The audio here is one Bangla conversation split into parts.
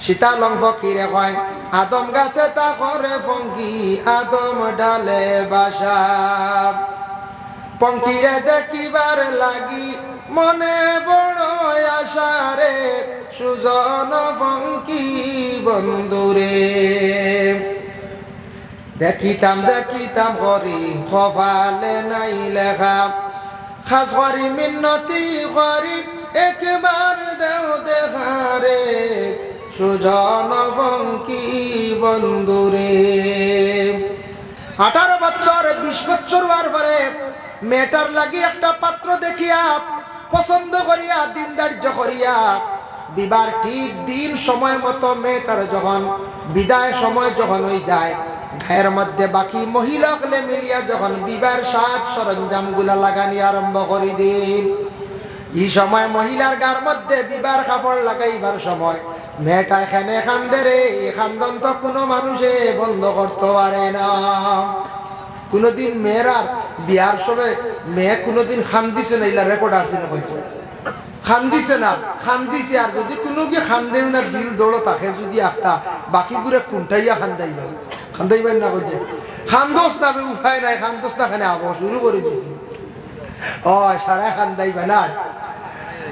শীতালং ফকিরে কয় আদম গাছে তা করে পঙ্কি আদম ডালে বাসা পঙ্কিরে দেখিবার লাগি মনে বড় আশা রে সুজন পঙ্কি বন্ধুরে দেখিতাম দেখিতাম করি কপালে নাই লেখা খাস করি মিন্নতি করি একবার দেও দেখারে সুজন পঙ্কি বন্ধুরে 18 বছর 20 বছর হওয়ার পরে মেয়েটার লাগি একটা পাত্র দেখিয়া পছন্দ করিয়া দিন ধার্য করিয়া বিবার ঠিক দিন সময় মতো মেয়েটার যখন বিদায় সময় যখন হয়ে যায় গায়ের মধ্যে বাকি মহিলা হলে মিলিয়া যখন বিবার সাজ সরঞ্জাম গুলা লাগানি আরম্ভ করে দিন এই সময় মহিলার গার মধ্যে বিবার কাপড় লাগাইবার সময় মেয়েটা এখানে কান্দে রে কান্দন তো কোনো মানুষে বন্ধ করতে পারে না কোনদিন মেয়েরার বিয়ার সময় মেয়ে কোনদিন খান দিছে না এলা রেকর্ড আছে না খান দিছে না খান দিছে আর যদি কোনো কি খান দেও না দিল দৌড়ো তাকে যদি আখতা বাকি ঘুরে কুন্টাইয়া খান্দাইবেন না বলছে খান্দোস না উপায় নাই খান্দোস না খানে আবো শুরু করে দিছি ও সারা খান্দাইবে না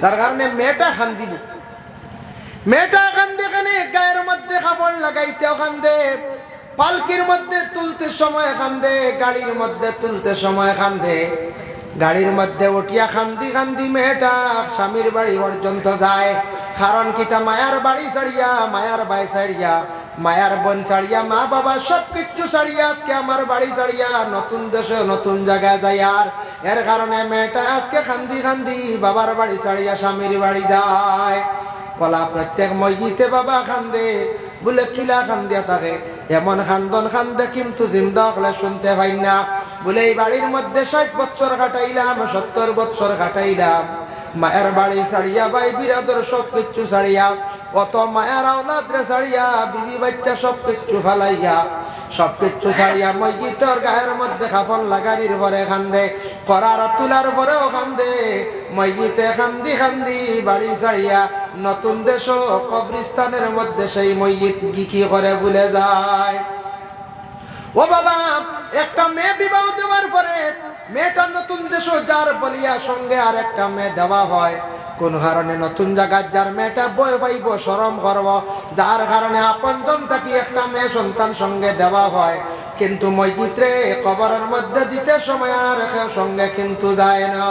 তার কারণে মেয়েটা খান দিব মেয়েটা কান্দে খানে গায়ের মধ্যে কাপড় লাগাইতেও কান্দে পালকির মধ্যে তুলতে সময় কান্দে গাড়ির মধ্যে তুলতে সময় কান্দে গাড়ির মধ্যে উঠিয়া কান্দি কান্দি মেয়েটা স্বামীর বাড়ি পর্যন্ত যায় কারণ কিটা মায়ার বাড়ি ছাড়িয়া মায়ার বাই ছাড়িয়া মায়ার বোন ছাড়িয়া মা বাবা সব কিছু ছাড়িয়া আজকে আমার বাড়ি ছাড়িয়া নতুন দেশে নতুন জায়গায় যায় আর এর কারণে মেয়েটা আজকে কান্দি কান্দি বাবার বাড়ি ছাড়িয়া স্বামীর বাড়ি যায় বলা প্রত্যেক মসজিদে বাবা কান্দে বলে কিলা কান্দিয়া থাকে এমন খান্দন খান্দে কিন্তু জিন্দা হলে শুনতে পাই না বলে এই বাড়ির মধ্যে 60 বছর কাটাইলাম 70 বছর কাটাইলাম মায়ের বাড়ি ছাড়িয়া ভাই বিরাদর সব কিছু ছাড়িয়া অত মায়ের আওলাদ রে ছাড়িয়া বিবি বাচ্চা সব কিছু ফালাইয়া সব কিছু ছাড়িয়া মসজিদের গায়ের মধ্যে কাফন লাগানির পরে কান্দে করার তুলার পরেও কান্দে মসজিদে কান্দি কান্দি বাড়ি ছাড়িয়া নতুন দেশ কবরস্থানের মধ্যে সেই মসজিদ কি করে ভুলে যায় ও বাবা একটা মেয়ে বিবাহ দেওয়ার পরে মেয়েটা নতুন দেশ যার বলিয়া সঙ্গে আর একটা মেয়ে দেওয়া হয় কোন কারণে নতুন জায়গায় যার মেয়েটা বই পাইব শরম করব যার কারণে আপনজন তাকে একটা মেয়ে সন্তান সঙ্গে দেওয়া হয় কিন্তু মসজিদে কবরের মধ্যে দিতে সময় আর সঙ্গে কিন্তু যায় না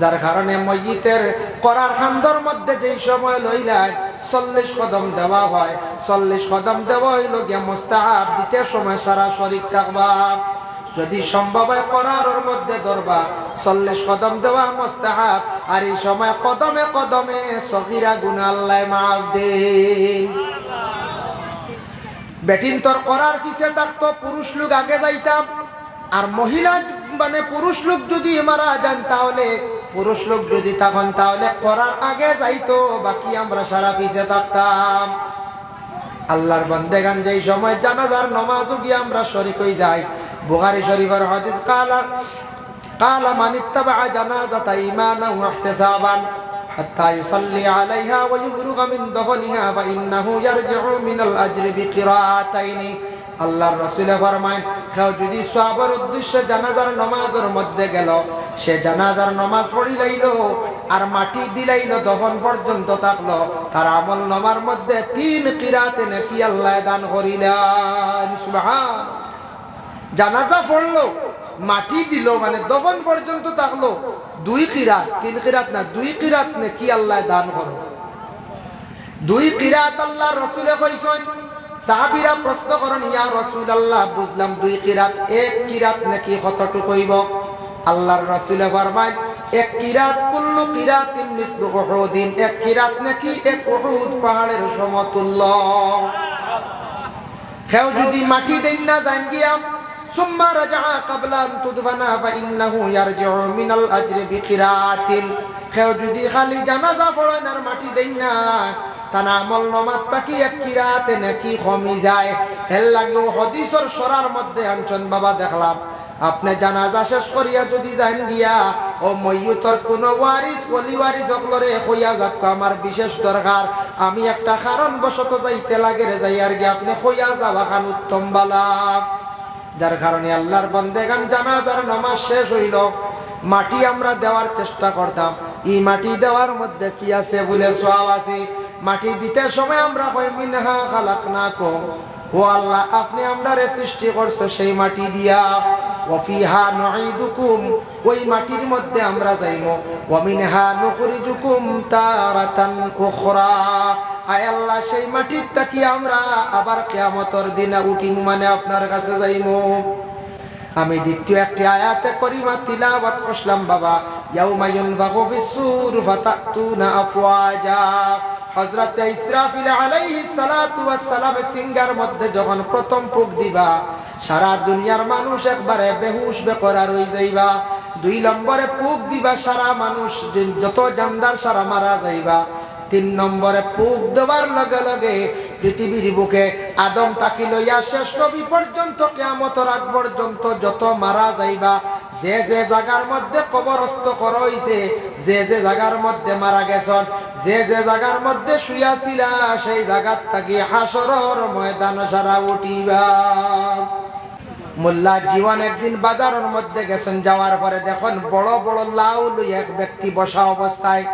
যার কারণে মসজিদের করার খান্দর মধ্যে যেই সময় লইলায় 40 কদম দেওয়া হয় 40 কদম দেওয়া হইল গিয়া মুস্তাহাব দিতে সময় সারা শরীর থাকবা যদি সম্ভব হয় করার মধ্যে ধরবা 40 কদম দেওয়া মুস্তাহাব আর এই সময় কদমে কদমে সগীরা গুনাহ আল্লাহ মাফ দেন বেটিন তোর করার পিছে থাকতো পুরুষ লোক আগে যাইতাম আর মহিলা মানে পুরুষ লোক যদি মারা যান তাহলে পুরুষ লোক যদি তখন তাহলে করার আগে যাইতো বাকি আমরা সারা পিছে থাকতাম আল্লাহর বান্দেগান যেই সময় জানাজার নামাজও গিয়ে আমরা শরীক হই যাই বুখারী শরীফের হাদিস কালা মান ইত্তাবা জানাজাতা ঈমানান ওয়া ইহতিসাবান হাত্তা ইউসাল্লি আলাইহা ওয়া ইফরুগা মিন দফনিহা ফা ইন্নাহু ইয়ারজিউ মিনাল আজরি বিকিরাতাইনি আল্লাহর রাসূল ফরমায় কেউ যদি সওয়াবের উদ্দেশ্যে জানাজার নামাজের মধ্যে গেল সে জানাজার নামাজ পড়ি লাইলো আর মাটি দিলাইলো দফন পর্যন্ত থাকলো তার আমল নামার মধ্যে 3 কিরাত নাকি আল্লাহ দান করিলেন সুবহান জানাজা পড়লো মাটি দিল মানে দফন পর্যন্ত থাকলো 2 কিরাত 3 কিরাত না 2 কিরাত নাকি আল্লাহ দান করো 2 কিরাত আল্লাহর রাসূলে কইছেন সাহাবীরা প্রশ্ন করেন ইয়া রাসূলুল্লাহ বুঝলাম 2 কিরাত 1 কিরাত নাকি কতটুকু হইব আল্লাহর রাসূলে ফরমায় 1 কিরাত কুল্লু কিরাতিন মিসলু উহুদিন 1 কিরাত নাকি 1 উহুদ পাহাড়ের সমতুল্য কেউ যদি মাটি দেন না জান গিয়া সুম্মা রাজা ক্বাবলা আন তুদফানা ফা ইন্নাহু ইয়ারজিউ মিনাল আজরি বিকিরাতিন কেউ যদি খালি জানাজা পড়েন আর মাটি দেন না তানা আমল নামাত তাকি 1 কিরাতে নাকি কমি যায় এর লাগেও হাদিসের সরার মধ্যে আনছেন বাবা দেখলাম আপনি জানাজা শেষ করিয়া যদি যান গিয়া ও মইয়ুতর কোন ওয়ারিস ওলি ওয়ারিস হকলরে কইয়া যাক আমার বিশেষ দরকার, আমি একটা কারণ বশত যাইতে লাগে রে, যাই আর কি আপনি কইয়া যাওয়া খান উত্তম বালা। যার কারণে আল্লাহর বান্দেগান জানাজার নামাজ শেষ হইল, মাটি আমরা দেওয়ার চেষ্টা করতাম। এই মাটি দেওয়ার মধ্যে কি আছে বলে সওয়াব আছে। মাটি দিতে সময় আমরা কই মিনহা খালাকনাকুম, ও আল্লাহ আপনি আমরারে সৃষ্টি করছো সেই মাটি দিয়া, ওয়া ফিহা নুঈদুকুম, ওই মাটির মধ্যে আমরা যাইমু, ওয়া মিনহা নুখরিজুকুম তারাতান উখরা, আয় আল্লাহ সেই মাটির তাকি আমরা আবার কিয়ামতের দিনে উঠিমু, মানে আপনার কাছে যাইমু। আমি দ্বিতীয় একটি আয়াতে করিমা তিলাওয়াত করলাম বাবা, ইয়াউমা ইউনফাখু ফিস-সূর ফাতাতুনা আফওয়াজা। হযরত ইসরাফিল আলাইহিস সালাতু ওয়াস সালাম সিংহার মধ্যে যখন প্রথম ফুঁক দিবা, সারা দুনিয়ার মানুষ একবারে বেহুশ বেকরার হয়ে যাইবা। 2 নম্বরে ফুঁক দিবা, সারা মানুষ যত জানদার সারা মারা যাইবা। 3 নম্বরে ফুঁক দেওয়ার লগে লগে পৃথিবীর বুকে আদম তাকি লইয়া শেষ নবী পর্যন্ত কিয়ামতের আগ পর্যন্ত যত মারা যাইবা, যে যে জায়গার মধ্যে কবরস্থ করা হইছে, যে যে জায়গার মধ্যে মারা গেছন, যে যে জায়গার মধ্যে শুয়া ছিলা, সেই জায়গার থাকি হাসরের ময়দান সারা উঠিবা। মোল্লা জীবন একদিন বাজারের মধ্যে গেছেন, যাওয়ার পরে দেখুন বড় বড় লাউ লই এক ব্যক্তি বসা অবস্থায়।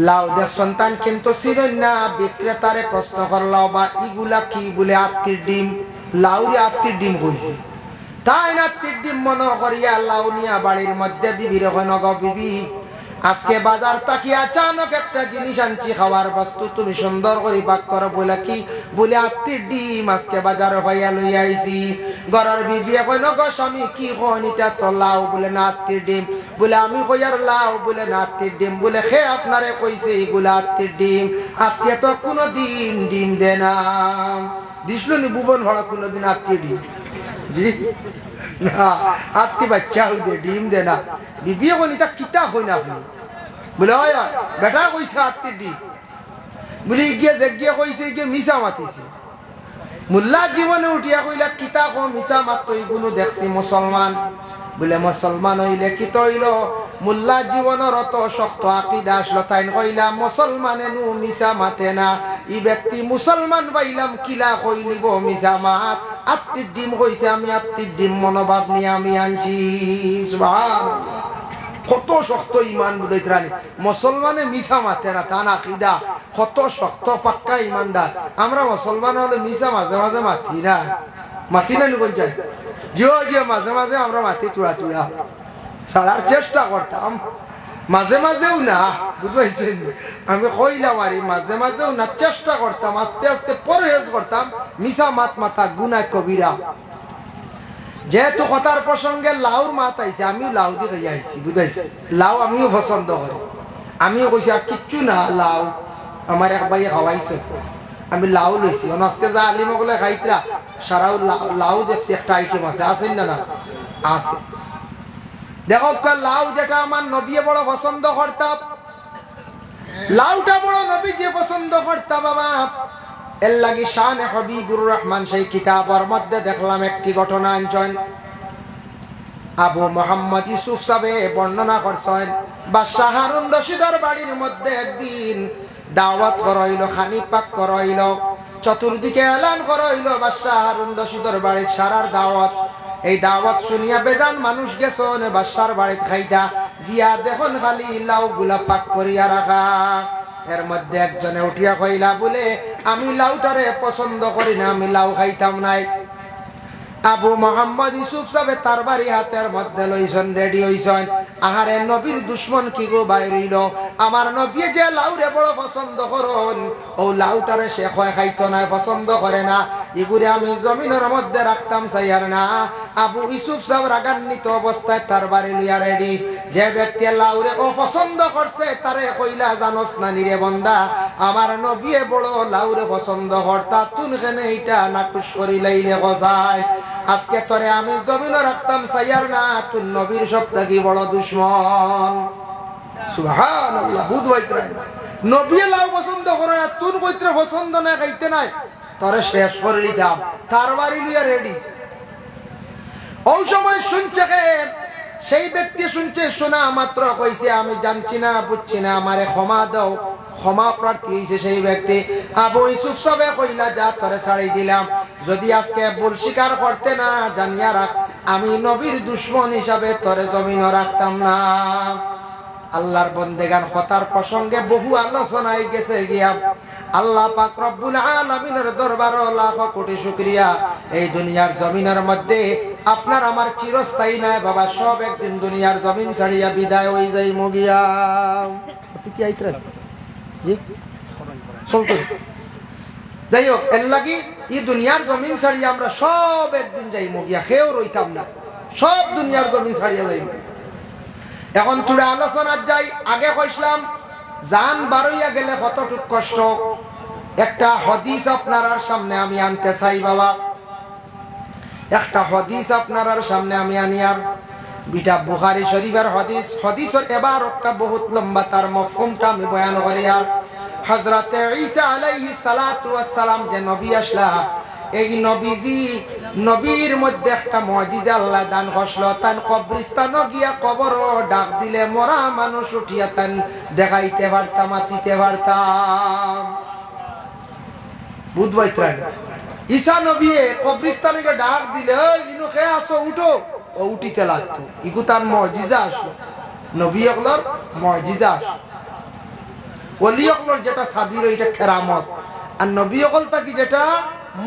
লাউ দেখ সন্তান কিন্তু ছিলেন না, বিক্রেতারে প্রশ্ন করল বা ইগুলা কি বলে, আত্মীর ডিম। লাউরে আত্মীর ডিম কইছে, তাই না আত্মীর ডিম মনে করিয়া লাউ নিয়া বাড়ির মধ্যে বিবির ওখানে, গো বিবি আজকে বাজার তাকি আচানক একটা জিনিস আনছি খাওয়ার বস্তু, তুমি সুন্দর করে পাক করো। বলে কি বলে, আত্মীর ডিম আজকে বাজারে হইয়া লইয়া আইছি। ঘরের বিবি কইন, গো স্বামী কি কন এটা তো লাউ। বলে না আত্মীর ডিম। বলে আমি কইয়ার লাউ। বলে না আত্মীর ডিম। বলে খে আপনারে কইছে এগুলা আত্মীর ডিম, আত্মীয় তো কোনোদিন ডিম দে না। দিছিল নি ভুবন ভাড়া কোনোদিন আত্মীর ডিম? জি না, আত্মীয় বাচ্চা হই দে, ডিম দে না। বিবি কইন এটা কিতা হই না আপনি? বলে হয় বেটা কইছে আত্মীর ডিম। বলে গিয়ে যে গিয়ে কইছে গিয়ে মিশা মাতিছে। মোল্লা জীবনে উঠিয়া কইলা কিতা কো মিশা মাত্র এগুলো দেখছি মুসলমান। বলে মুসলমান হইলে কি তৈল? মোল্লা জীবনের অত শক্ত আকিদা আসলো, তাই কইলা মুসলমানে নু মিশা মাতে না। ই ব্যক্তি মুসলমান পাইলাম কিলা কইলিব মিশা মাত। আত্মীর ডিম কইছে, আমি আত্মীর ডিম মনোভাব নিয়ে আমি আনছি। সুবহানাল্লাহ, কত শক্ত ইমান বুঝাইতে রানি। মুসলমানে মিশা মাতে না, তা না আকিদা। কত শক্ত পাক্কা ইমানদার। আমরা মুসলমান হলে মিশা মাঝে মাঝে মাতি না, মাতি না কোন চাই জিও জিও মাঝে মাঝে আমরা মাতি চূড়া চূড়া ছাড়ার চেষ্টা করতাম, মাঝে মাঝেও না, বুঝতে আমি কইলাম আর মাঝে মাঝেও না, চেষ্টা করতাম, আস্তে আস্তে পরহেজ করতাম। মিশা মাত মাতা গুনাহ কবিরা। যেহেতু কথার প্রসঙ্গে লাউর মাত আইছে, আমিও লাউ দিয়ে খাই আইছি, বুঝাইছি। লাউ আমিও পছন্দ করি, আমিও কইছি আর কিচ্ছু না, লাউ আমার এক ভাই খাওয়াইছে, আমি লাউ লইছি। আজকে যা আলিমগুলো খাইতরা সারাও লাউ দেখছি একটা আইটেম আছে, আছেন না? না আছে। দেখো লাউ যেটা আমার নবী বড় পছন্দ করতাম, লাউটা বড় নবী যে পছন্দ করতাম বাবা। এর লাগি শানে হবিবুর রহমান সেই কিতাবের মধ্যে দেখলাম একটি ঘটনা আনছেন। আবু মোহাম্মদ ইউসুফ সাহেব বর্ণনা করছেন, বাদশাহ হারুন রশিদের বাড়ির মধ্যে একদিন দাওয়াত করাইল, খানি পাক করাইল, চতুর্দিকে এলান করাইল বাদশাহ হারুন রশিদের বাড়ির সারার দাওয়াত। এই দাওয়াত শুনিয়া বেজান মানুষ গেছেন বাদশার বাড়িত খাইতা। গিয়া দেখুন খালি লাউ গুলা পাক করিয়া রাখা। এর মধ্যে একজনে উঠিয়া কইলা, বলে আমি লাউটারে পছন্দ করি না, আমি লাউ খাইতাম নাই। আবু মোহাম্মদ ইউসুফ সাহেব তার বাড়ি হাতের মধ্যে লইছেন, রেডি হইছেন। আহারে নবীর দুশ্মন কি গো বাইরিল, আমার নবী যে লাউরে বড় পছন্দ করন, ও লাউটারে সে খাইতো না, পছন্দ করে না। এগুলি আমি জমিনের মধ্যে রাখতাম চাইয়ার না। আবু ইউসুফ সাহেব রাগান্বিত অবস্থায় তার বাড়ি লইয়া রেডি। যে ব্যক্তি লাউরে অপছন্দ করছে তারে কইলা, জানোস না নিরে বন্দা, আমার নবী বড় লাউরে পছন্দ করতা, তুন কেনে এইটা নাকুশ করি লাইলে গজায়। আজকে তোরে আমি জমিনে রাখতাম চাইয়ার না, তুই নবীর সব থাকি বড় দুশ্মন। সুবহানাল্লাহ, বুধ বাইত্রা নবী লাউ পছন্দ করে না, তুন কইত্রে পছন্দ না, খাইতে নাই, তোরে শেষ করে দিতাম। তার বাড়ি লইয়া রেডি। ওই সময় শুনছে সেই ব্যক্তি শুনছে, শোনা মাত্র কইছে আমি জানছি না বুঝছি না, আমারে ক্ষমা দাও। ক্ষমা প্রার্থী হয়েছে সেই ব্যক্তি। আবু ইউসুফ সবে কইলা যা তোরে ছাড়ি দিলাম, যদি আজকে ভুল স্বীকার করতে না জানিয়া রাখ আমি নবীর দুশ্মন হিসাবে তোরে জমিনও রাখতাম না। আল্লাহর বন্দেগান হতার প্রসঙ্গে বহু আলোচনায় গেছে গিয়া। আল্লাহ পাক রব্বুল আলামিনের দরবারে লাখ কোটি শুকরিয়া, এই দুনিয়ার জমিনের মধ্যে আপনার আমার চিরস্থায়ী নাই বাবা, সব একদিন দুনিয়ার জমিন ছাড়িয়া বিদায় হয়ে যাই মুগিয়া। অতিথি আইতরা জি চলতো যাই হোক, এর লাগি এই দুনিয়ার জমিন ছাড়িয়া আমরা সব একদিন যাই মুগিয়া, খেয়েও রইতাম না, সব দুনিয়ার জমিন ছাড়িয়া যাই। এখন চূড়া আলোচনার যাই। আগে কইছিলাম জান বারইয়া গেলে কতটুক কষ্ট। একটা হাদিস আপনার সামনে আমি আনতে চাই বাবা, একটা হাদিস আপনার সামনে আমি আনি। আর বিটা বুখারী শরীফের হাদিস। হাদিসের এবার একটা বহুত লম্বা, তার মফহুমটা আমি বয়ান করি। আর হযরতে ঈসা আলাইহিস সালাতু ওয়াস সালাম যে নবী আসলা, এই নবীজি নবীর মধ্যে একটা মুজিজা আল্লাহ দান করল। তান কবরস্থানে গিয়া কবর ডাক দিলে মরা মানুষ উঠিয়া তান দেখাইতে পারতাম, মাতিতে পারতাম। বুধবাইত্রান ঈসা নবী কবরস্থানে ডাক দিলে ইনু কে আসো উঠো, ও উঠিতে লাগতো। ইগু তার মুজিজা আসলো, নবী হকলর মুজিজা আসলো। ওলি হকলর যেটা সাদির এটা কেরামত, আর নবী হকল তাকি যেটা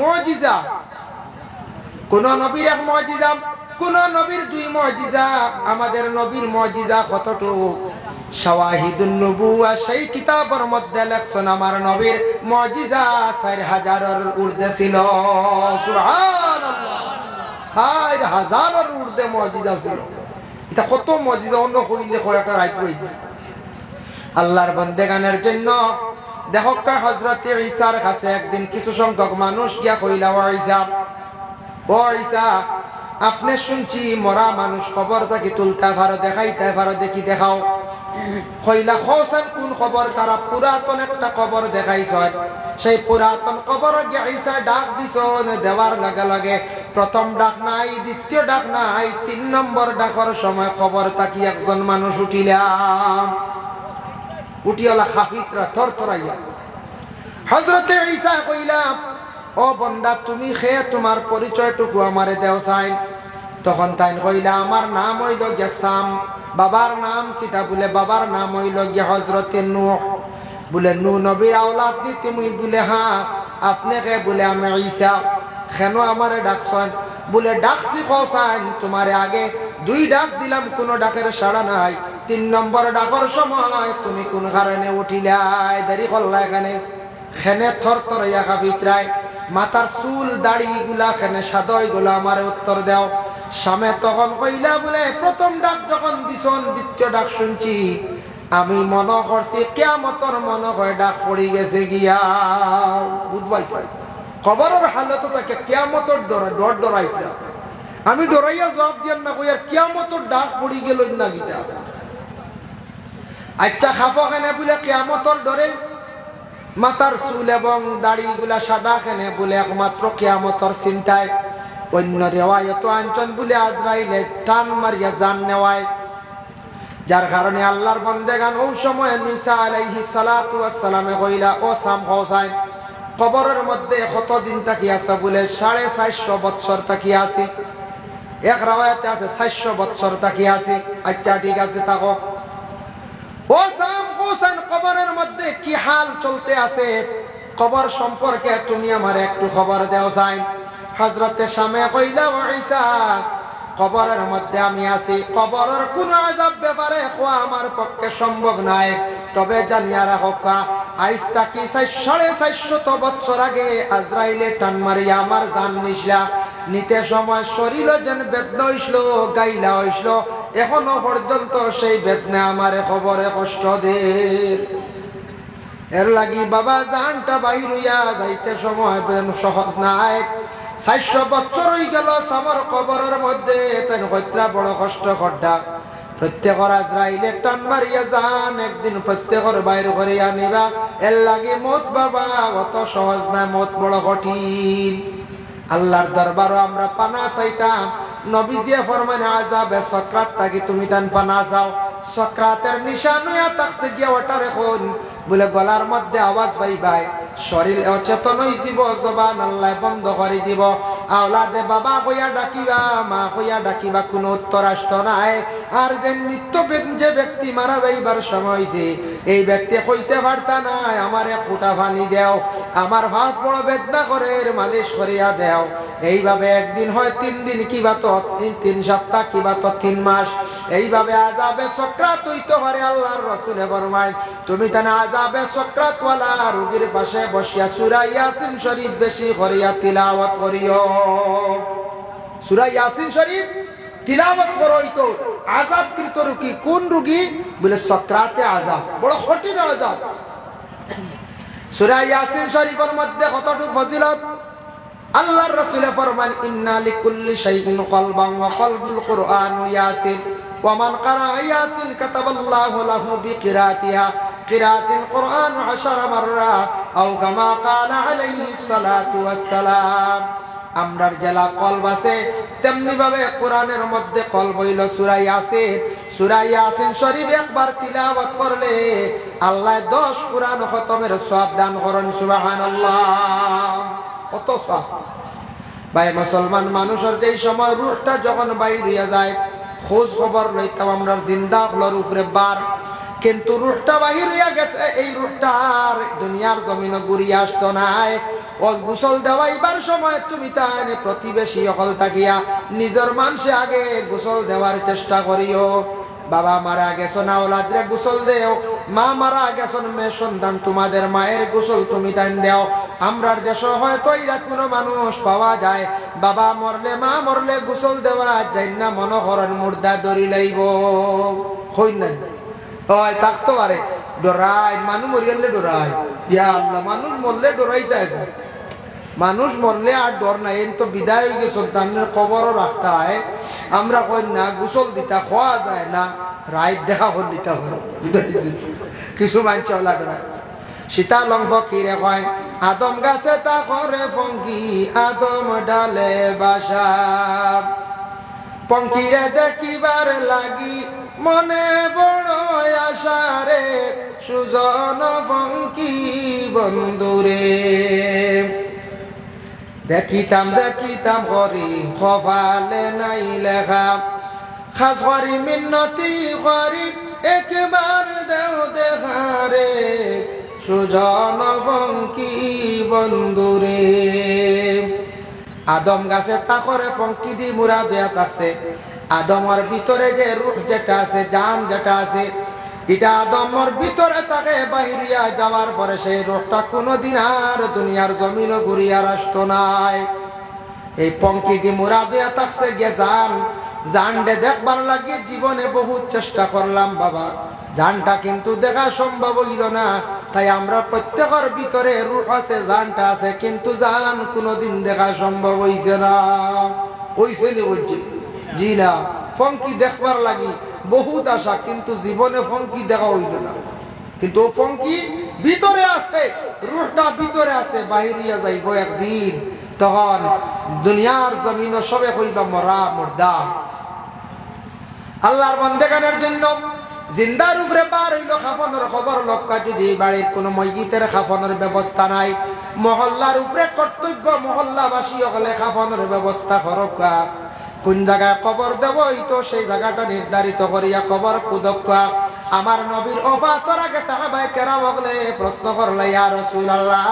মুজিজা। কোন নবীর এক মুজিজা, কোন নবীর দুই মুজিজা। আমাদের নবীর মুজিজা কতটুকু? শাওয়াহিদুন নবুওয়া সেই কিতাবের মধ্যে লেখছেন আমার নবীর মুজিজা 4000-এর ঊর্ধ্বে ছিল। সুবহানাল্লাহ, 4000-এর ঊর্ধ্বে মুজিজা ছিল। এটা কত মুজিজা, অন্য কইলে কয়েকটা রাইত হইছে আল্লাহর বন্দেগানের জন্য। দেখো হযরতে ঈসার কাছে একদিন কিছু সংখ্যক মানুষ গিয়া কইলা, ও ঈসা, ও ঈসা, আপনি শুনছি মরা মানুষ খবর থাকি তুলতে পারো, দেখাইতে পারো, দেখি দেখাও। কইলা হোসেন কোন খবর? তারা পুরাতন একটা কবর দেখাইছ। সেই পুরাতন কবর গিয়ে ঈসা ডাক দিছ, দেওয়ার লগে লগে প্রথম ডাক নাই, দ্বিতীয় ডাক নাই, 3 নম্বর ডাকর সময় কবর তাকি একজন মানুষ উঠিলাম। উঠিওলা খাফিতরা থরথরাইয়া। হযরতে ঈসা কইলা, ও বন্দা তুমি খেয়ে তোমার পরিচয়টুকু আমারে দেও চাই। তখন তাই কইলা, আমার নাম হইল গেসাম। বাবার নাম কিতা? বলে বাবার নাম হইল গে হযরতে নূহ। বলে নূহ নবীর আওলাদ দি তুমি? বলে হ্যাঁ। আপনি কে? বলে আমি ঈসা। কেন আমারে ডাকছেন? বলে ডাকছি কসাইন তোমারে আগে 2 ডাক দিলাম, কোন ডাকের সাড়া নাই। 3 নম্বর ডাকর সময় তুমি কোন কারণে উঠিলাই? দেরি করলা এখানে। খেনে থরথরাইয়া কাঁপিতরায়, মাথার চুল দাড়ি গুলা খেনে সাদয় গুলা আমারে উত্তর দেও। সামে তখন কইলা, বলে প্রথম ডাক যখন দিছন, দ্বিতীয় ডাক শুনছি, আমি মনে করছি কিয়ামতর মনে হয় ডাক পড়ি গেছে গিয়া। বুঝবাই খবরের হালত তাকে কিয়ামতর ডর ডরাইতরা। আমি ডরাইয়া জবাব দিয়ার না কই, আর কিয়ামতর ডাক পড়ি গেল না গীতা। আচ্ছা খাফো কেনে? বলে কিয়ামতর ডরে। মাথার চুল এবং দাড়ি গুলা সাদা কেনে? বলে একমাত্র কিয়ামতর চিন্তায়। অন্য রেওয়ায়ত আনছেন বলে আজরাইলে টান মারিয়া জান নেওয়ায়, যার কারণে আল্লাহর বন্দেগান ওই সময় ঈসা আলাইহিস সালাতু ওয়াস সালামে কইলা, ও সাম হোসাইন, কবরের মধ্যে কতদিন তাকি আছে? বলে 450 বৎসর তাকি আছে। এক রেওয়ায়াতে আছে 400 বৎসর তাকি আছে। আচ্ছা ঠিক আছে থাকো। ও সাম হোসেন, কবরের মধ্যে কি হাল চলতে আছে? কবর সম্পর্কে তুমি আমার একটু খবর দেও চাই। হযরতে শামে কইলা, ও ঈসা, কবরের মধ্যে আমি আছি। কবরের কোন আযাব ব্যাপারে কোয়া আমার পক্ষে সম্ভব নাই, তবে জানিয়া রাখো আইজ তাকি 450 বৎসর আগে আজরাইলে টান মারিয়া আমার জান নিছলা। নিতে সময় শরীর যেন বেদনা হইছিল, গাইলা হইছিল, এখনো পর্যন্ত সেই বেদনা আমারে খবরে কষ্ট দে। এর লাগি বাবা জানটা বাইর হইয়া যাইতে সময় সহজ নাই। 400 বছর হয়ে গেল আমার কবরের মধ্যে, তেন কইত্রা বড় কষ্ট খড্ডা। প্রত্যেকর আজরাইলে টান মারিয়া যান, একদিন প্রত্যেকর বাইর করিয়া নিবা। এর লাগি মত বাবা অত সহজ না, মত বড় কঠিন। আল্লাহর দরবারও আমরা পানা চাইতাম, নবীজিয়ে ফরমান আযাবে সাকরাত তাকি তুমি তান পানা যাও সাকরাতের নিশান হইয়া তাকসে গিয়া ওটা রাখুন বলে গলার মধ্যে আওয়াজ পাইবাই শরীর অচেতন হই জীব জবান আল্লাহ বন্ধ করে দিব আওলাদে বাবা কইয়া ডাকিবা মা কইয়া ডাকিবা কোনো উত্তর আসতো নাই আর যে যে ব্যক্তি মারা যাইবার সময় হইছে এই ব্যক্তি কইতে পারতা নাই আমারে ফুটা পানি দেও আমার হাত বড় বেদনা করে মালিশ করিয়া দেও এইভাবে একদিন হয় 3 দিন কিবা তো 3 সপ্তাহ কিবা তো 3 মাস এইভাবে আযাবে সাকরাত হইতে পারে আল্লাহর রাসূল ফরমায় তুমি তানা আযাবে সাকরাত ওয়ালা রোগীর পাশে বসিয়া সূরা ইয়াসিন শরীফ বেশি করিয়া তিলাওয়াত করিও সূরা ইয়াসিন শরীফ তিলাওয়াত করইতো আযাবকৃত রোগী কোন রোগী বলে সাকরাতে আযাব বড় কঠিন আযাব সূরা ইয়াসিন শরীফের মধ্যে কতটুকু ফজিলত আল্লাহর রাসূল ফরমান ইন্না লিকুল্লি শাইইন কলবান ওয়া কলবুল কুরআনু ইয়াসিন ওয়া মান ক্বারা ইয়াসিন কাতাবাল্লাহু লাহু বিকিরাতিহা কিরাতিল কুরআন 10 মাররা আও কামা ক্বালা আলাইহিস সালাতু ওয়াস সালাম আমরার জেলা কলব আছে তেমনি ভাবে কোরআনের মধ্যে কলব হইল সূরা ইয়াসিন শরীফ একবার তিলাওয়াত করলে আল্লাহ 10 কোরআন খতমের সওয়াব দান করেন সুবহানাল্লাহ কত সওয়াব ভাই মুসলমান মানুষের যেই সময় রূহটা যখন বাইর হইয়া যায় খোঁজ খবর লইতাম আমরা জিন্দা হলোর উপরে বার কিন্তু রূহটা বাহির হইয়া গেছে এই রূহটা আর দুনিয়ার জমিনে ঘুরিয়া আসতো নাই ও গোসল দেওয়াইবার সময় তুমি তানে প্রতিবেশী হল থাকিয়া নিজের মানুষে আগে গোসল দেওয়ার চেষ্টা করিও বাবা মারা গেছো না ওলাদরে গোসল দেও মা মারা গেছো মেয়ে সন্তান তোমাদের মায়ের গোসল তুমি তান দেও আমরার দেশ হয়তো এরা কোনো মানুষ পাওয়া যায় বাবা মরলে মা মরলে গোসল দেওয়া যায় না মনোহরণ মুর্দা দড়ি লাইব হই না হয় থাকতে পারে ডরায় মানুষ মরিয়ালে ডরায় ইয়া আল্লাহ মানুষ মরলে ডরাই থাকে মানুষ মরলে আর ডর নাই তো বিদায় হয়ে গেছে সন্তানের কবরও রাখতে হয় আমরা কই না গোসল দিতা খাওয়া যায় না রাইত দেখা হল দিতা পারো কিছু মানছে ওলা ডরায় সীতা লঙ্ঘ কিরে কয় আদম গাছে তা করে পঙ্কি আদম ডালে বাসা পঙ্কিরে দেখিবার লাগি মনে বড় আশা রে সুজন পঙ্কি বন্ধুরে দেখিতাম করি কপালে নাই লেখা খাস করি মিন্নতি করি একবার দেও দেখারে সুজন পঙ্কি বন্ধুরে আদম গাছে তা করে পঙ্কি দি মুরা দেয়া থাকছে আদমর ভিতরে যে রূহ যেটা আছে জান যেটা আছে এটা আদমর ভিতরে তাকে বাহিরিয়া যাওয়ার পরে সেই রূহটা কোনোদিন আর দুনিয়ার জমিনে ঘুরিয়া আসতো নাই এই পঙ্কি দি মুরা দেয়া থাকছে গে জানডে দেখবার লাগে জীবনে বহুত চেষ্টা করলাম বাবা জানটা কিন্তু দেখা সম্ভব হইল না তাই আমরা প্রত্যেকের ভিতরে রূহ আছে জানটা আছে কিন্তু জান কোনোদিন দেখা সম্ভব হইছে না হইছে নি বলছি জি না ফঙ্কি দেখবার লাগি বহুত আশা কিন্তু জীবনে ফঙ্কি দেখা হইল না কিন্তু ও ফঙ্কি ভিতরে আছে রূহটা ভিতরে আছে বাহিরিয়া যাইব একদিন তখন দুনিয়ার জমিন সবে কইবা মরা মুর্দা আল্লাহর বান্দাগানের জন্য জিন্দার উপরে বার হইল খাফনের খবর লক্কা যদি বাড়ির কোনো মসজিদের খাফনের ব্যবস্থা নাই মহল্লার উপরে কর্তব্য মহল্লাবাসী হলে খাফনের ব্যবস্থা করকা কোন জায়গায় কবর দেব তো সেই জায়গাটা নির্ধারিত করিয়া কবর কুদক্কা আমার নবীর ওফাত করা গেছে সাহাবায়ে কেরাম বলে প্রশ্ন করলে ইয়া রাসূলুল্লাহ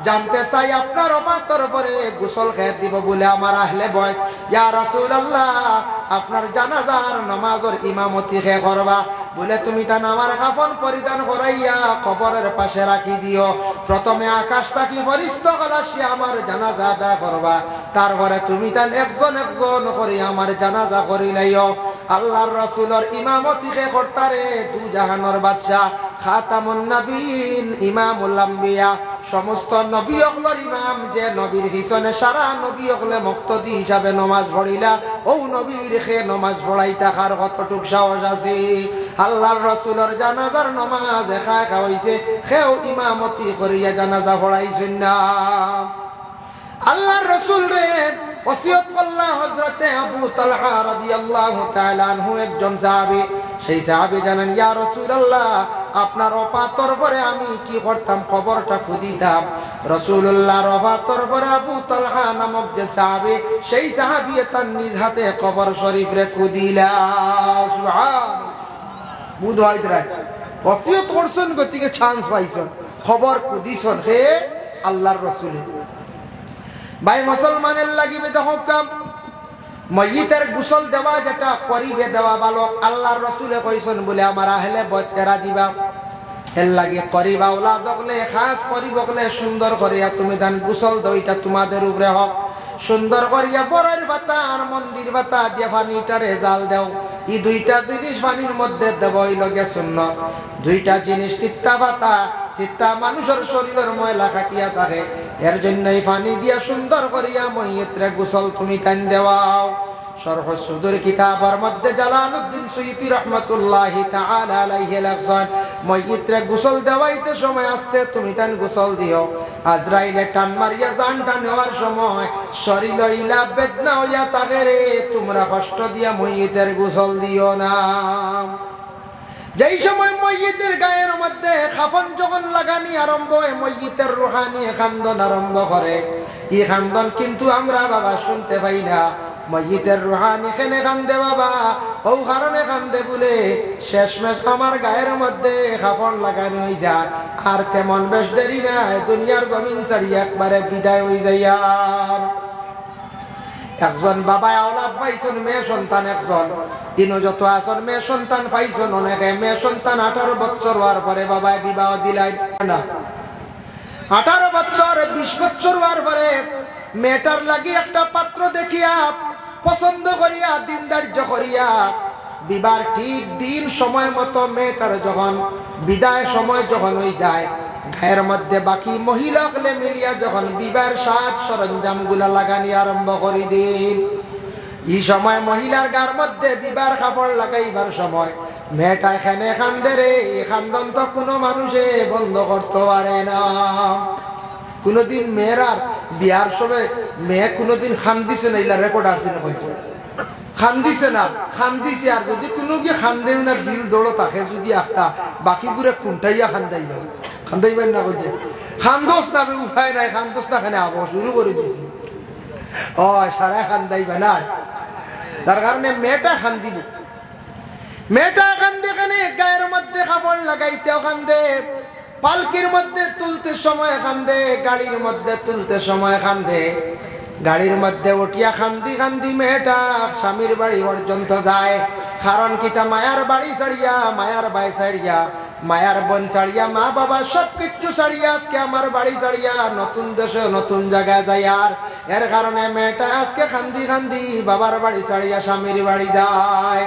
জানতে চাই আপনার ওফাতের পরে গোসল খেয়ে দিব বলে আমার আহলে বয় ইয়া রাসূলুল্লাহ আপনার জানাজার নামাজের ইমামতি কে করবা বলে তুমি তা আমার কাফন পরিধান করাইয়া কবরের পাশে রাখি দিও প্রথমে আকাশ তাকি ফরিস্ত গলাসি আমার জানাজা আদায় করবা তারপরে তুমি তা একজন একজন করে আমার জানাজা করিলাইও আল্লাহর রাসূলের ইমামতি কে করতারে দু জাহানের বাদশা খাতামুন নবীন ইমামুল আম্বিয়া সমস্ত নবী হকলের ইমাম যে নবীর পিছনে সারা নবী হকলে মুক্তদি হিসাবে নামাজ পড়িলা ও নবীর খে নামাজ পড়াই থাকার কতটুক সাহস আছে আল্লাহর রাসূলের জানাজার নামাজ একা হইছে খেও ইমামতি করিয়া জানাজা পড়াইছেন না আল্লাহর রাসূল রে ওসিয়ত করলা হযরতে আবু তালহা রাদিয়াল্লাহু তাআলা আনহু একজন সাহাবী। সেই সাহাবী জানেন, ইয়া রাসূলুল্লাহ, আপনার ওফাতর পরে আমি কি করতাম, কবরটা খুদিতাম। রাসূলুল্লাহর ওফাতর পরে আবু তালহা নামক যে সাহাবী, সেই সাহাবী তার নিজ হাতে কবর শরীফ রে খুদিলা। সুবহানাল্লাহ। বুঝাইদরা ওসিয়ত করছেন, গতিকে চান্স পাইছেন, খবর খুদিছেন হে আল্লাহর রাসূল। ভাই মুসলমানের লাগিবে দেখো কাম ময়িতের গোসল দেওয়া যেটা করিবে দেওয়া ভালো। আল্লাহর রাসূলে কইছেন বলে আমার আহলে বয়তেরা দিবা, এর লাগে করিবা ওলা দকলে খাস করিব বলে সুন্দর করিয়া তুমি দান গোসল দইটা তোমাদের উপরে হোক। সুন্দর করিয়া বরের বাতা আর মন্দির বাতা দিয়ে পানিটারে জাল দেও। এই দুইটা জিনিস পানির মধ্যে দেব, এই লগে সুন্নত। দুইটা জিনিস তিত্তা বাতা, তিত্তা মানুষের শরীরের ময়লা কাটিয়া থাকে, এর জন্য এই পানি দিয়া সুন্দর করিয়া মইয়িতরে গোসল তুমি তান দেওয়াও। শরহ সুদুর কিতাবের মধ্যে জালালউদ্দিন সুয়ুতি রাহমাতুল্লাহি তাআলা আলাইহি লেখছেন, মইয়িতরে গোসল দেওয়াইতে সময় আসতে তুমি তান গোসল দিও। আজরাইলে টান মারিয়া জানটা নেওয়ার সময় শরীর ইলা বেদনা হইয়া থাকে রে, তোমরা কষ্ট দিয়া মইয়িতের গোসল দিও না। যেই সময় মইয়িতের গায়ের মধ্যে খাফন যখন লাগানি আরম্ভ হয়, মইয়িতের রুহানি খান্দন আরম্ভ করে। এই খান্দন কিন্তু আমরা বাবা শুনতে পাই না। মইয়িতের রুহানি খেনে কান্দে বাবা, ও কারণে কান্দে বলে শেষমেশ আমার গায়ের মধ্যে খাফন লাগানো হয়ে যায়, আর তেমন বেশ দেরি নাই দুনিয়ার জমিন ছাড়িয়ে একবারে বিদায় হয়ে যায়। একজন বাবা আওলাদ পাইছেন, মেয়ে সন্তান একজন। তিনও যত আসন মেয়ে সন্তান পাইছেন অনেকে। মেয়ে সন্তান 18 বছর হওয়ার পরে বাবায় বিবাহ দিলাই না। 18 বছর 20 বছর হওয়ার পরে মেয়েটার লাগি একটা পাত্র দেখিয়া পছন্দ করিয়া দিনদার্য করিয়া বিবাহ ঠিক দিন সময় মতো মেয়েটার যখন বিদায় সময় যখন হয়ে যায়, গায়ের মধ্যে বাকি মহিলা হলে মিলিয়া যখন বিবাহের সাজ সরঞ্জাম গুলা লাগানি আরম্ভ করে দিন। এই সময় মহিলার গার মধ্যে বিবাহের কাপড় লাগাইবার সময় মেয়েটা এখানে কান্দে রে। খান্দন তো কোনো মানুষে বন্ধ করতে পারে না। কোনোদিন মেয়েরার বিয়ার সময় মেয়ে কোনোদিন খান দিছে না, এগুলা রেকর্ড আছে না? খান দিছে না, খান দিছে। আর যদি কোনো গিয়ে খান দেও না, দিল দৌড়ো তাকে যদি আখতা বাকি ঘুরে কুন্টাইয়া খান্দাইবেন না বলছে খান্দোস না, উপায় নাই। খান্দোস না খানে আবো শুরু করে দিছি। ও সারা খান্দাইবে না, তার কারণে মেয়েটা খান দিব। মেয়েটা খান্দে খানে গায়ের মধ্যে কাপড় লাগাইতেও খান্দে, পালকির মধ্যে তুলতে সময় খান্দে, গাড়ির মধ্যে তুলতে সময় খান্দে। গাড়ির মধ্যে উঠিয়া খান্দি খান্দি মেয়েটা স্বামীর বাড়ি পর্যন্ত যায়। কারণ কিতা মায়ার বাড়ি ছাড়িয়া, মায়ার বাই ছাড়িয়া, মায়ার বোন ছাড়িয়া, মা বাবা সব কিছু ছাড়িয়া আজকে আমার বাড়ি ছাড়িয়া নতুন দেশে নতুন জায়গায় যায়। আর এর কারণে মেয়েটা আজকে খান্দি খান্দি বাবার বাড়ি ছাড়িয়া স্বামীর বাড়ি যায়।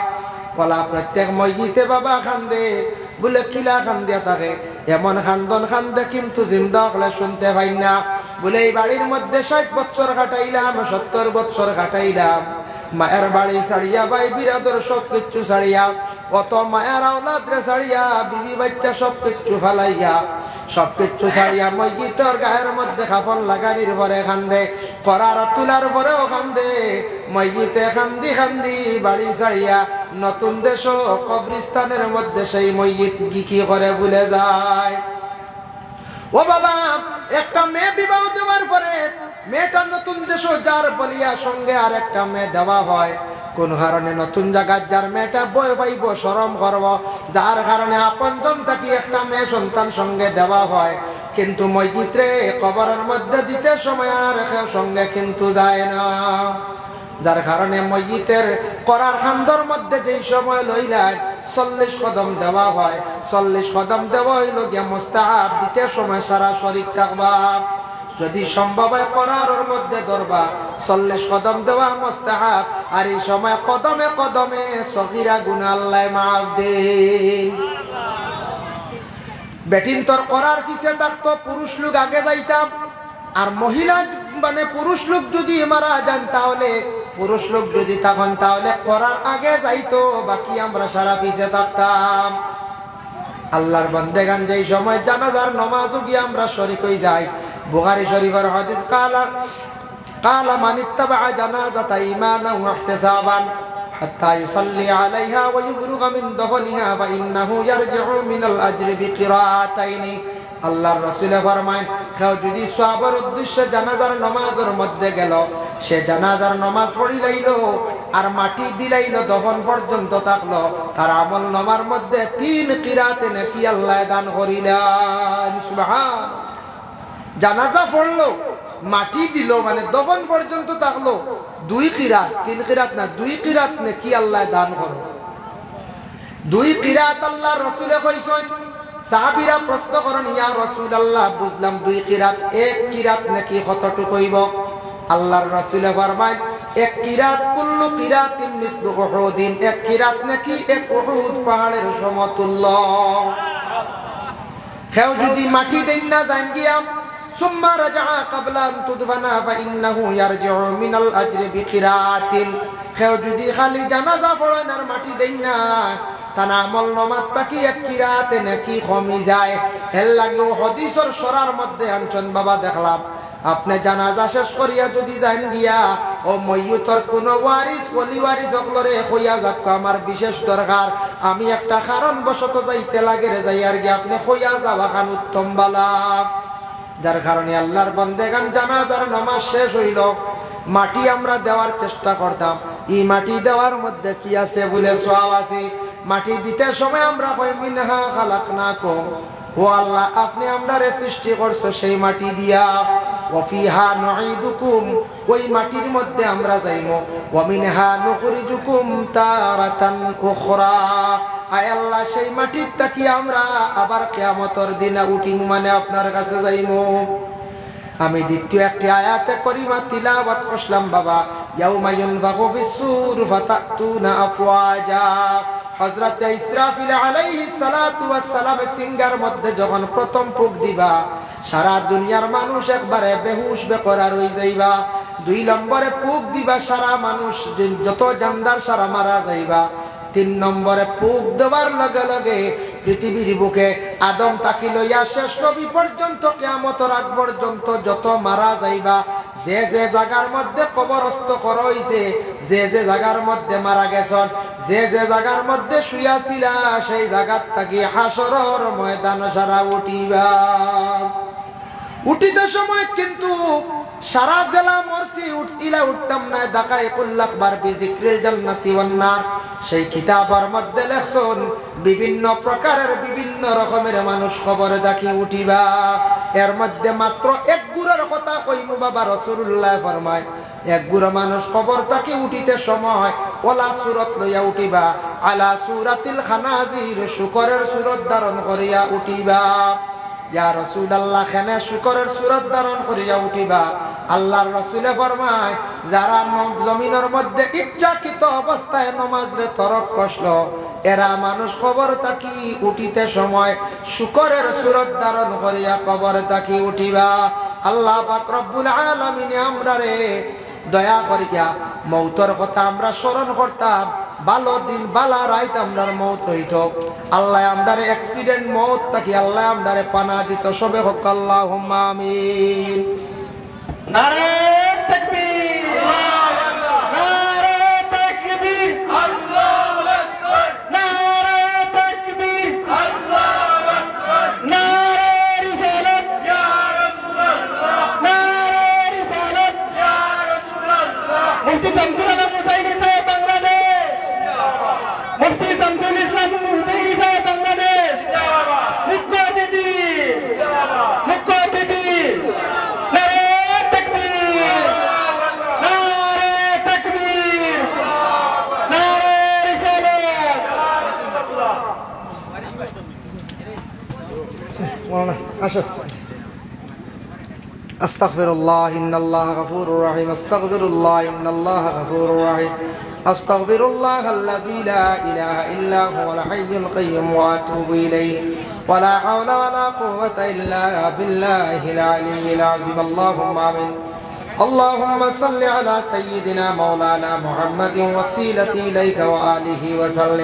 বলা প্রত্যেক মসজিদে বাবা খান্দে, বলে কিলা খান্দিয়া থাকে, এমন খান্দন খান্দে কিন্তু জিন্দা হলে শুনতে পাই না। বলে এই বাড়ির মধ্যে 60 বছর কাটাইলাম, 70 বছর কাটাইলাম, মায়ের বাড়ি ছাড়িয়া, ভাই বিরাদর সব কিছু ছাড়িয়া, অত মায়ের আওলাদরে ছাড়িয়া, বিবি বাচ্চা সব কিছু ফালাইয়া, সব কিছু ছাড়িয়া মসজিদের গায়ের মধ্যে খাফন লাগানির পরে খান্দে, করার তুলার পরেও খান্দে। মসজিদে খান্দি খান্দি বাড়ি ছাড়িয়া নতুন দেশ কবরিস্তানের মধ্যে সেই মসজিদ কি করে ভুলে যায়। ও বাবা, একটা মেয়ে বিবাহ দেওয়ার পরে মেয়েটা নতুন দেশ যার বলিয়া সঙ্গে আর একটা মেয়ে দেওয়া হয়। কোন কারণে নতুন জায়গায় যার মেয়েটা বই পাইব, শরম করব, যার কারণে আপনজন থাকি একটা মেয়ে সন্তান সঙ্গে দেওয়া হয়। কিন্তু মসজিদে কবরের মধ্যে দিতে সময় আর সঙ্গে কিন্তু যায় না। যার কারণে মসজিদের করার খান্দর মধ্যে যেই সময় লইলেন 40 কদম দেওয়া হয়। 40 কদম দেওয়া হইল গিয়া মুস্তাহাব, দিতে সময় সারা শরীর থাকবা। যদি সম্ভব হয় করার মধ্যে ধরবা, 40 কদম দেওয়া মুস্তাহাব। আর এই সময় কদমে কদমে সগীরা গুনাহ আল্লাহ মাফ দেন। বেটিন তোর করার পিছে থাকতো, পুরুষ লোক আগে যাইতাম। আর মহিলা মানে পুরুষ লোক যদি মারা যান, তাহলে পুরুষ লোক যদি তখন তাহলে করার আগে যাইতো, বাকি আমরা সারা পিছে থাকতাম। আল্লাহর বান্দেগান যেই সময় জানাজার নামাজও গিয়ে আমরা শরীক হয়ে যাই। বুখারী শরীফের হাদিস, قال من اتبع جنازة إيمانا واحتسابا حتى يصلي عليها ويفرغ من دفنها فإنه يرجع من الأجر بقراءتين আল্লাহর রাসূল ফরমায় কেউ যদি সওয়াবের উদ্দেশ্যে জানাজার নামাজের মধ্যে গেল সে জানাজার নামাজ পড়িলাইল আর মাটি দিলাইল দফন পর্যন্ত থাকলো তার আমল নামার মধ্যে 3 কিরাতে নাকি আল্লাহ দান করিলেন সুবহান জানাজা পড়লো মাটি দিল মানে দফন পর্যন্ত থাকলো 2 কিরাত 3 কিরাত না 2 কিরাত নাকি আল্লাহ দান করো 2 কিরাত আল্লাহর রাসূল কইছেন সাহাবীরা প্রশ্ন করেন ইয়া রাসূলুল্লাহ বুঝলাম 2 কিরাত 1 কিরাত নাকি কতটুকু হইব আল্লাহর রাসূল ফরমায় 1 কিরাত কুল্লু কিরাতিন মিসলু উহুদিন 1 কিরাত নাকি 1 উহুদ পাহাড়ের সমতুল্য কেউ যদি মাটি দেন না জান গিয়া সুম্মা রাজা ক্বাবলা আন তুদফানা ফাইন্নাহু ইয়ারজিউ মিনাল আজরি বিকিরাতিন কেউ যদি খালি জানাজা পড়েন আর মাটি দেন না তানা আমল নামাত তাকি 1 কিরাতে নাকি কমি যায় এর লাগেও হাদিসের সরার মধ্যে আনছেন বাবা দেখলাম আপনি জানাজা শেষ করিয়া যদি যান গিয়া ও মইয়ুতর কোন ওয়ারিস ওলি ওয়ারিস সকলরে কইয়া যাক আমার বিশেষ দরকার আমি একটা কারণ বশত যাইতে লাগে রে যাই আর কি আপনি কইয়া যাওয়া খান উত্তম বালা যার কারণে আল্লাহর বান্দেগান জানাজার নামাজ শেষ হইল মাটি আমরা দেওয়ার চেষ্টা করতাম এই মাটি দেওয়ার মধ্যে কি আছে বলে সওয়াব আছে মাটি দিতে সময় আমরা কই মিনহা খালাকনাকুম ও আল্লাহ আপনি আমরারে সৃষ্টি করছো সেই মাটি দিয়া ওয়াফিহা নুঈদুকুম ওই মাটির মধ্যে আমরা যাইমু ওয়া মিনহা নুখরিজুকুম তারাতান উখরা আয় আল্লাহ সেই মাটির তাকি আমরা আবার কিয়ামতের দিনে উঠিমু মানে আপনার কাছে যাইমু আমি দ্বিতীয় একটি আয়াতে করিমা তিলাওয়াত করলাম বাবা ইয়াউমা ইউনফাখু ফিস-সূর ফাতাতুনা আফওয়াজা হযরত ইসরাফিল আলাইহিস সালাতু ওয়াস সালাম সিঙ্গার মধ্যে যখন প্রথম ফুঁক দিবা সারা দুনিয়ার মানুষ একবারে বেহুশ বেকরার হই যাইবা 2 নম্বরে ফুঁক দিবা সারা মানুষ যত জানদার সারা মারা যাইবা 3 নম্বরে ফুঁক দেওয়ার লগে লগে পৃথিবীর বুকে আদম তাকি লইয়া শেষ নবী পর্যন্ত কিয়ামতের আগ পর্যন্ত যত মারা যাইবা যে যে জায়গার মধ্যে কবরস্থ করা হইছে যে যে জায়গার মধ্যে মারা গেছন যে যে জায়গার মধ্যে শুয়া ছিলা সেই জায়গার থাকি হাসরের ময়দান সারা উঠিবা উঠিতে সময় কিন্তু সারা জেলা মরসি উঠছিলা উঠতাম না দাকাইকুল আকবার বিজিক্রিল জান্নাতি ওয়ান নার সেই কিতাবের মধ্যে লেখছেন বিভিন্ন প্রকারের বিভিন্ন রকমের মানুষ খবরে দেখি উঠিবা এর মধ্যে মাত্র এক গুরের কথা কইমু বাবা রাসূলুল্লাহ ফরমায় এক গুড়া মানুষ খবর তাকে উঠিতে সময় ওলা সুরত লইয়া উঠিবা আলা সুরাতিল খানাজির শুকরের সুরত ধারণ করিয়া উঠিবা ইয়া রাসূলুল্লাহ খানে শুকরের সুরত ধারণ করিয়া উঠিবা আল্লাহর রাসূল ফরমায় যারা জমিনের মধ্যে ইচ্ছাকৃত অবস্থায় নামাজরে তরক করলো এরা মানুষ খবর তাকি উঠিতে সময় শুকরের সুরত ধারণ করিয়া কবর তাকি উঠিবা আল্লাহ পাক রব্বুল আলামিন আমরারে দয়া করিয়া মৌতের কথা আমরা স্মরণ করতাম ভালো দিন বালা রাইত আমরার মৌত হইত আল্লাহ আমরারে অ্যাক্সিডেন্ট মৌত তাকি আল্লাহ আমরারে পানা দিত সবে হোক আল্লাহুম্মা আমিন নারে তাকবীর নারে তাকবীর আল্লাহু আকবার নারে তাকবীর আল্লাহু আকবার নারে রিসালাত ইয়া রাসূলুল্লাহ নারে রিসালাত ইয়া রাসূলুল্লাহ মুফতি শামসুল আলম হুসাইনি সাহেব বাংলাদেশ জিন্দাবাদ মুফতি শামসুল ইসলাম হুসাইনি সাহেব বাংলাদেশ জিন্দাবাদ মুখ্য অতিথি জিন্দাবাদ মুখ্য অতিথি أستغفر الله إن الله غفور رحيم أستغفر الله إن الله غفور رحيم أستغفر الله الذي لا إله إلا هو الحي القيوم وأتوب إليه ولا حول ولا قوة إلا بالله العلي العظيم اللهم آمين اللهم صل على سيدنا مولانا محمد وسيلتي إليك وآله وسلم